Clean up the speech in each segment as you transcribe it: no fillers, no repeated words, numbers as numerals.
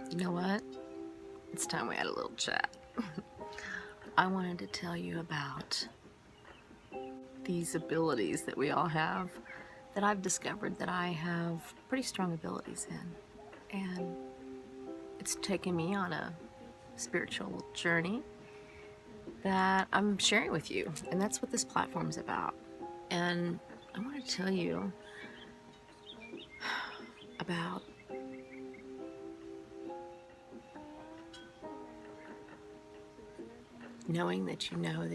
You know what? It's time we had a little chat. I wanted to tell you about these abilities that we all have that I've discovered that I have pretty strong abilities in. And it's taken me on a spiritual journey that I'm sharing with you. And that's what this platform is about. And I want to tell you about knowing that you know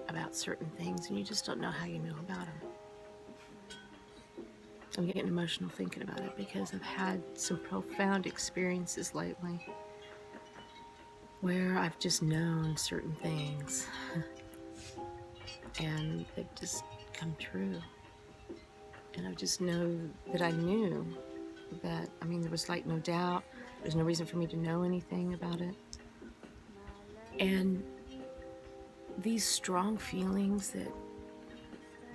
about certain things and you just don't know how you know about them. I'm getting emotional thinking about it because I've had some profound experiences lately where I've just known certain things and they've just come true. And I just know that I knew that, there was like no doubt. There's no reason for me to know anything about it. And these strong feelings that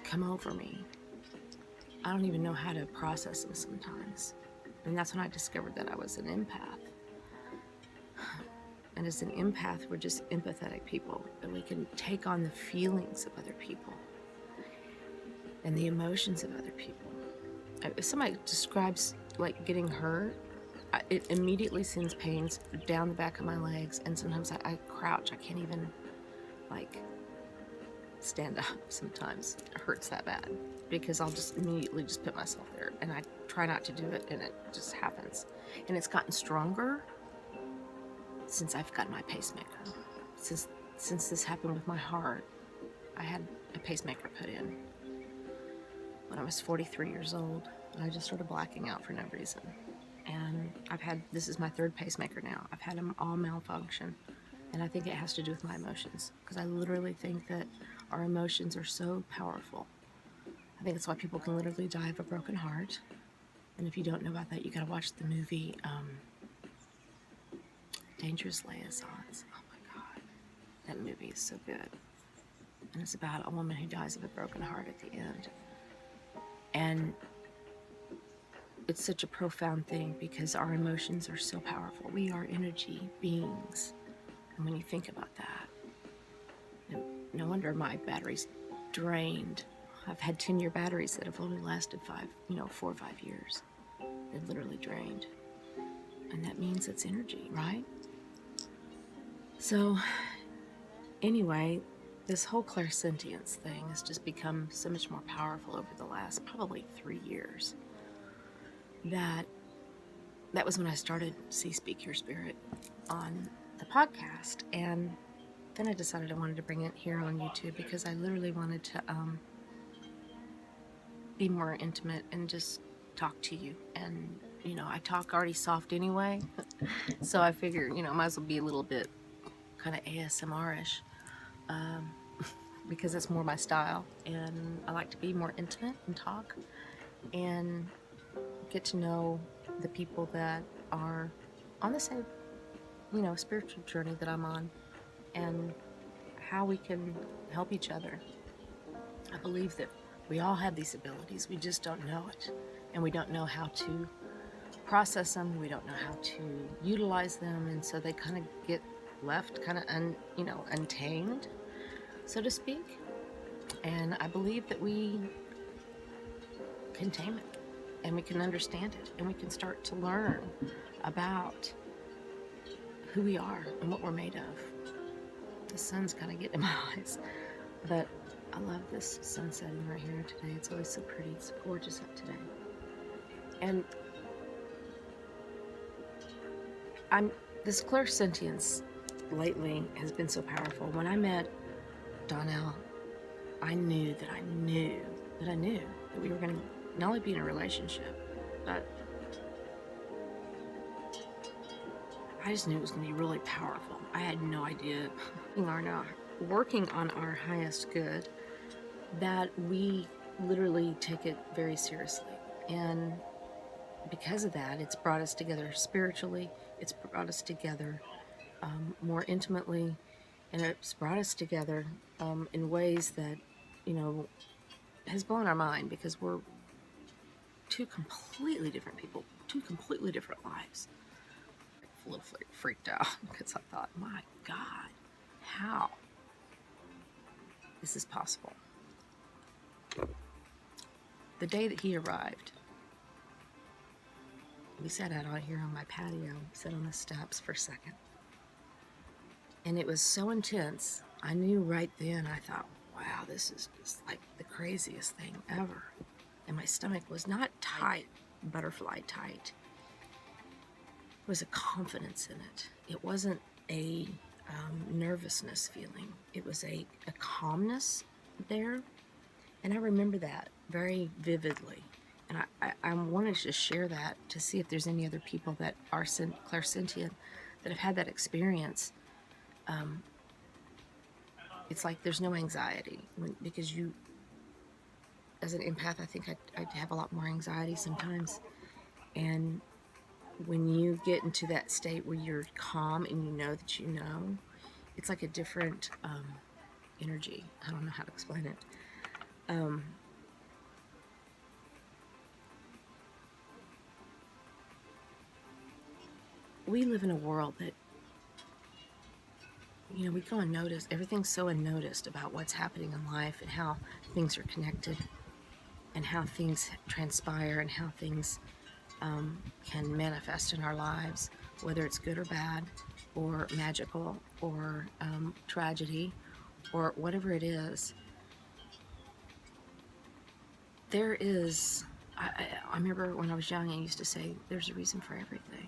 come over me, I don't even know how to process them sometimes. And that's when I discovered that I was an empath. And as an empath, we're just empathetic people, and we can take on the feelings of other people and the emotions of other people. If somebody describes like getting hurt, it immediately sends pains down the back of my legs, and sometimes I crouch. I can't even stand up sometimes. It hurts that bad because I'll just immediately just put myself there, and I try not to do it, and it just happens. And it's gotten stronger since I've got my pacemaker. Since this happened with my heart, I had a pacemaker put in when I was 43 years old, and I just started blacking out for no reason. And this is my third pacemaker now. I've had them all malfunction, and I think it has to do with my emotions, because I literally think that our emotions are so powerful. I think that's why people can literally die of a broken heart. And if you don't know about that, you gotta watch the movie Dangerous Liaisons. Oh my God, that movie is so good. And it's about a woman who dies of a broken heart at the end. And it's such a profound thing because our emotions are so powerful. We are energy beings. And when you think about that, no wonder my battery's drained. I've had 10-year batteries that have only lasted 4 or 5 years. They're literally drained. And that means it's energy, right? So, anyway, this whole clairsentience thing has just become so much more powerful over the last probably 3 years. That was when I started See Speak Your Spirit on the podcast, and then I decided I wanted to bring it here on YouTube because I literally wanted to be more intimate and just talk to you. And I talk already soft anyway, so I figure might as well be a little bit kind of ASMR-ish, because that's more my style, and I like to be more intimate and talk and get to know the people that are on the same spiritual journey that I'm on, and how we can help each other. I believe that we all have these abilities, we just don't know it, and we don't know how to process them, we don't know how to utilize them, and so they kind of get left kind of untamed, so to speak. And I believe that we can tame it, and we can understand it, and we can start to learn about who we are and what we're made of. The sun's kind of getting in my eyes, but I love this sun setting right here today. It's always so pretty. It's gorgeous up today. And this clairsentience lately has been so powerful. When I met Donnell, I knew that we were going to not only be in a relationship, but I just knew it was going to be really powerful. I had no idea, working on our highest good, that we literally take it very seriously. And because of that, it's brought us together spiritually, it's brought us together more intimately, and it's brought us together in ways that, has blown our mind, because we're two completely different people, two completely different lives. a little freaked out because I thought, my God, how is this possible? The day that he arrived, we sat out here on my patio, sat on the steps for a second. And it was so intense. I knew right then, I thought, wow, this is just like the craziest thing ever. And my stomach was not tight, butterfly tight. There was a confidence in it. It wasn't a nervousness feeling. It was a calmness there. And I remember that very vividly. And I wanted to share that to see if there's any other people that are clairsentient that have had that experience. It's like there's no anxiety because you, as an empath, I think I'd have a lot more anxiety sometimes. And when you get into that state where you're calm and you know that you know, it's like a different energy. I don't know how to explain it. We live in a world that, you know, we go unnoticed. Everything's so unnoticed about what's happening in life and how things are connected and how things transpire and how things can manifest in our lives, whether it's good or bad or magical or tragedy or whatever it is. There is, I remember when I was young, I used to say, there's a reason for everything.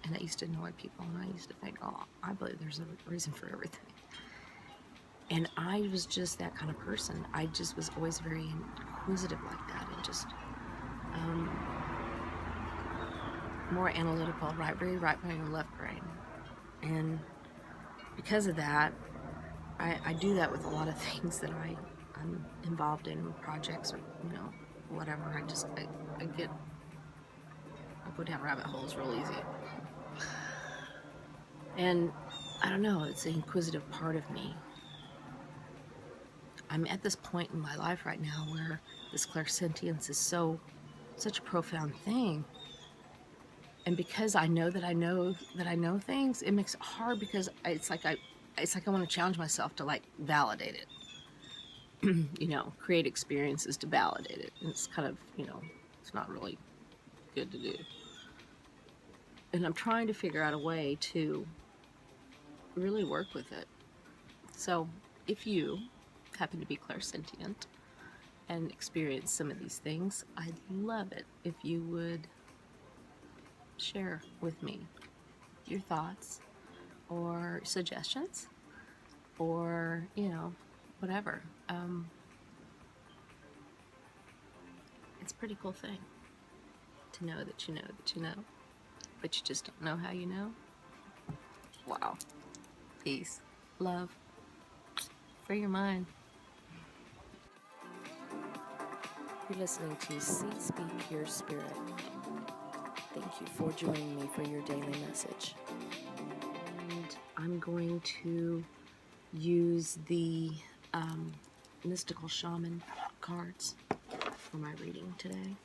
And that used to annoy people, and I used to think, oh, I believe there's a reason for everything. And I was just that kind of person. I just was always very inquisitive like that, and just more analytical, very right brain and left brain. And because of that, I do that with a lot of things that I'm involved in, projects or, you know, whatever. I go down rabbit holes real easy. And I don't know, it's the inquisitive part of me. I'm at this point in my life right now where this clairsentience is such a profound thing. And because I know that I know things, it makes it hard because it's like I want to challenge myself to like validate it. You know, create experiences to validate it. And it's kind of, you know, it's not really good to do. And I'm trying to figure out a way to really work with it. So if you happen to be clairsentient and experience some of these things, I'd love it if you would share with me your thoughts or suggestions or, you know, whatever. It's a pretty cool thing to know that you know that you know, but you just don't know how you know. Wow. Peace, love, free your mind. You're listening to See, Speak Your Spirit. Thank you for joining me for your daily message. And I'm going to use the mystical shaman cards for my reading today.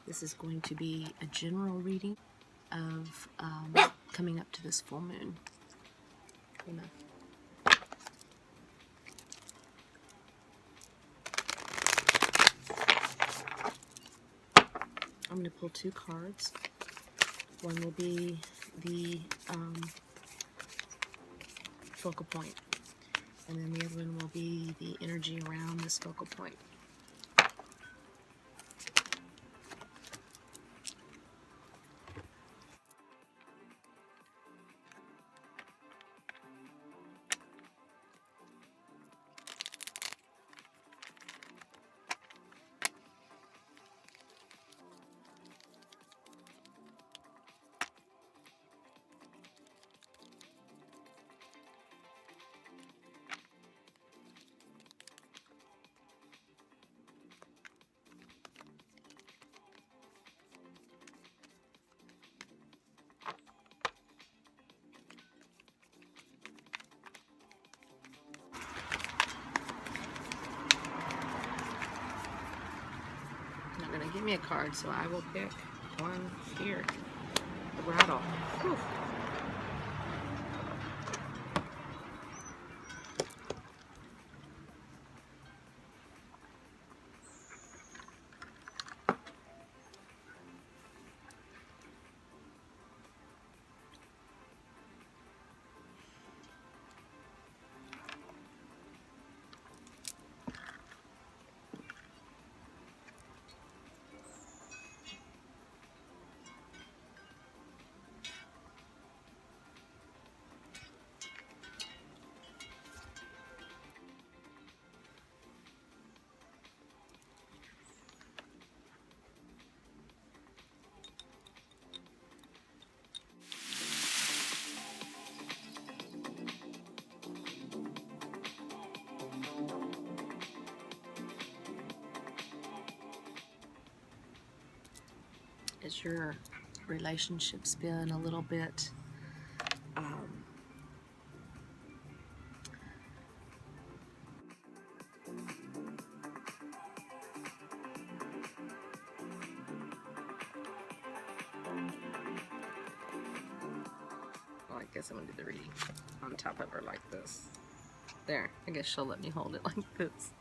This is going to be a general reading of coming up to this full moon. Amen. I'm going to pull two cards. One will be the focal point, and then the other one will be the energy around this focal point. Not going to give me a card, so I will pick one here. rattle. Whew. Has your relationship's been a little bit well, I guess I'm gonna do the reading on top of her like this. There, I guess she'll let me hold it like this.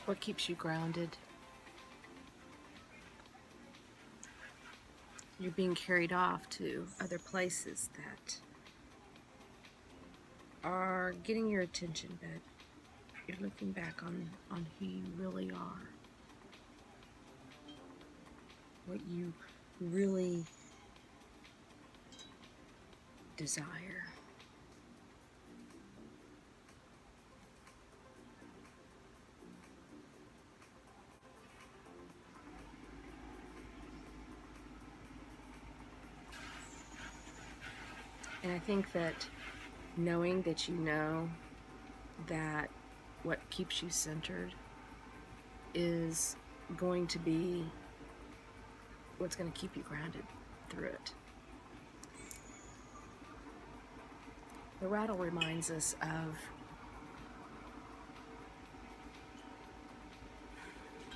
What keeps you grounded? You're being carried off to other places that are getting your attention, but you're looking back on who you really are. What you really desire. And I think that knowing that you know that what keeps you centered is going to be what's going to keep you grounded through it. The rattle reminds us of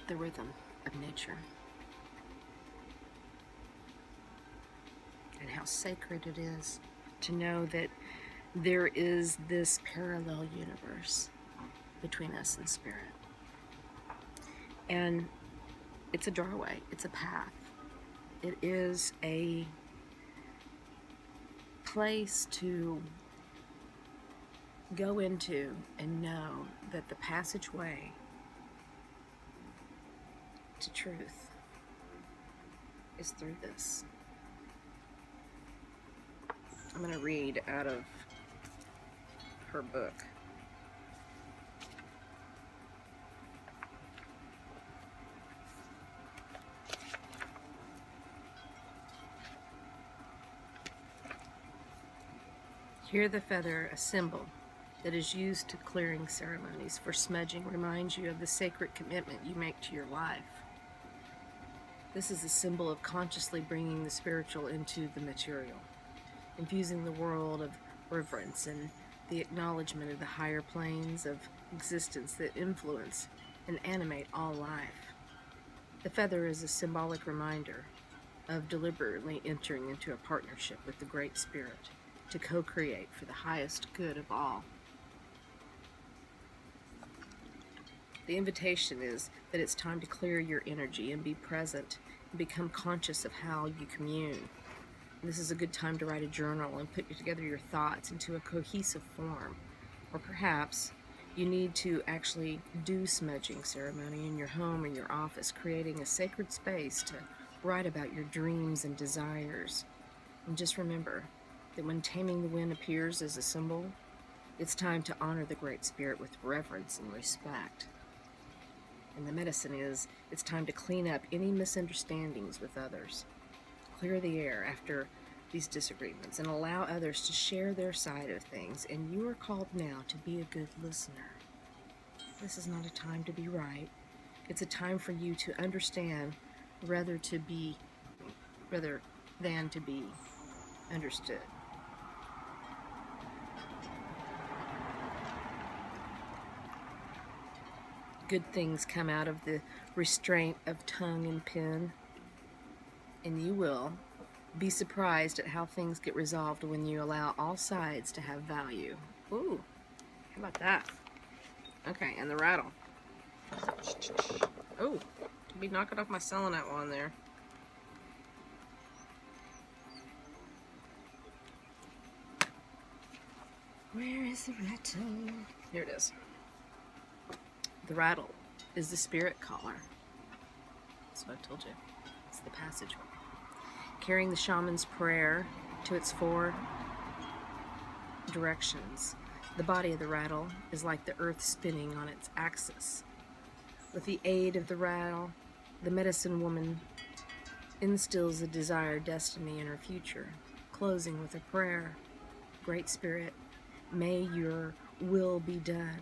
the rhythm of nature and how sacred it is to know that there is this parallel universe between us and spirit. And it's a doorway, it's a path. It is a place to go into and know that the passageway to truth is through this. I'm going to read out of her book. Here the feather, a symbol that is used to clearing ceremonies for smudging, reminds you of the sacred commitment you make to your life. This is a symbol of consciously bringing the spiritual into the material, infusing the world of reverence and the acknowledgement of the higher planes of existence that influence and animate all life. The feather is a symbolic reminder of deliberately entering into a partnership with the Great Spirit to co-create for the highest good of all. The invitation is that it's time to clear your energy and be present and become conscious of how you commune. This is a good time to write a journal and put together your thoughts into a cohesive form. Or perhaps you need to actually do smudging ceremony in your home or your office, creating a sacred space to write about your dreams and desires. And just remember that when Taming the Wind appears as a symbol, it's time to honor the Great Spirit with reverence and respect. And the medicine is, it's time to clean up any misunderstandings with others. Clear the air after these disagreements and allow others to share their side of things. And you are called now to be a good listener. This is not a time to be right. It's a time for you to understand rather than to be understood. good things come out of the restraint of tongue and pen, and you will be surprised at how things get resolved when you allow all sides to have value. Ooh, how about that? Okay, and the rattle. Oh, could be knocking off my selenite while I'm there. Where is the rattle? Here it is. The rattle is the spirit caller. That's what I told you. It's the passageway. Carrying the shaman's prayer to its 4 directions. The body of the rattle is like the earth spinning on its axis. With the aid of the rattle, the medicine woman instills a desired destiny in her future, closing with a prayer. Great Spirit, may your will be done.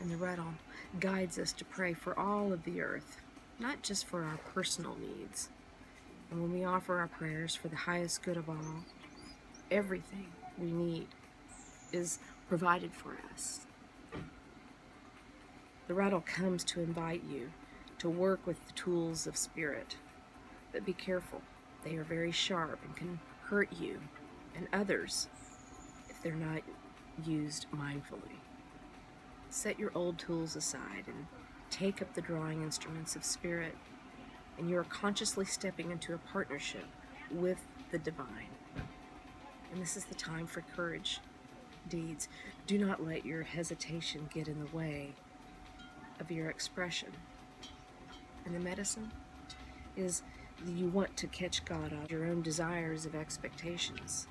And the rattle guides us to pray for all of the earth, not just for our personal needs. And when we offer our prayers for the highest good of all, everything we need is provided for us. The rattle comes to invite you to work with the tools of spirit, but be careful. They are very sharp and can hurt you and others if they're not used mindfully. Set your old tools aside and take up the drawing instruments of spirit, and you are consciously stepping into a partnership with the divine. And this is the time for courage deeds. Do not let your hesitation get in the way of your expression. And the medicine is you want to catch God on your own desires of expectations.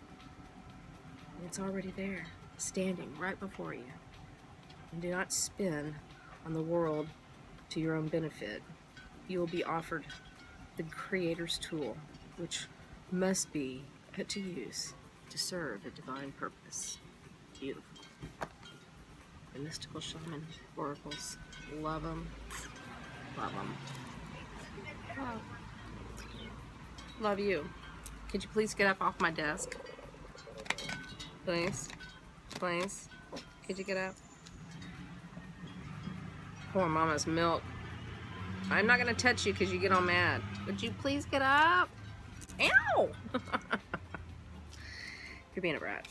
And it's already there, standing right before you. And do not spin on the world to your own benefit. You will be offered the Creator's tool, which must be put to use to serve a divine purpose. Beautiful. The mystical shaman oracles. Love them. Love them. Oh. Love you. Could you please get up off my desk? Please? Please? Could you get up? Poor mama's milk. I'm not gonna touch you because you get all mad. Would you please get up? Ow! You're being a brat.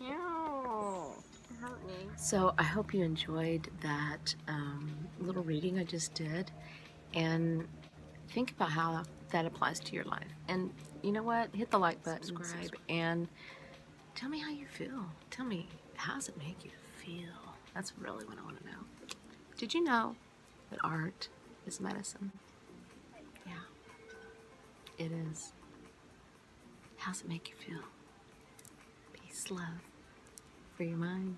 Ow! It hurt me. So I hope you enjoyed that little reading I just did, and think about how that applies to your life. And you know what? Hit the like button, subscribe, and tell me how you feel. Tell me, how does it make you feel? That's really what I want to know. Did you know that art is medicine? Yeah, it is. How does it make you feel? Peace, love, for your mind.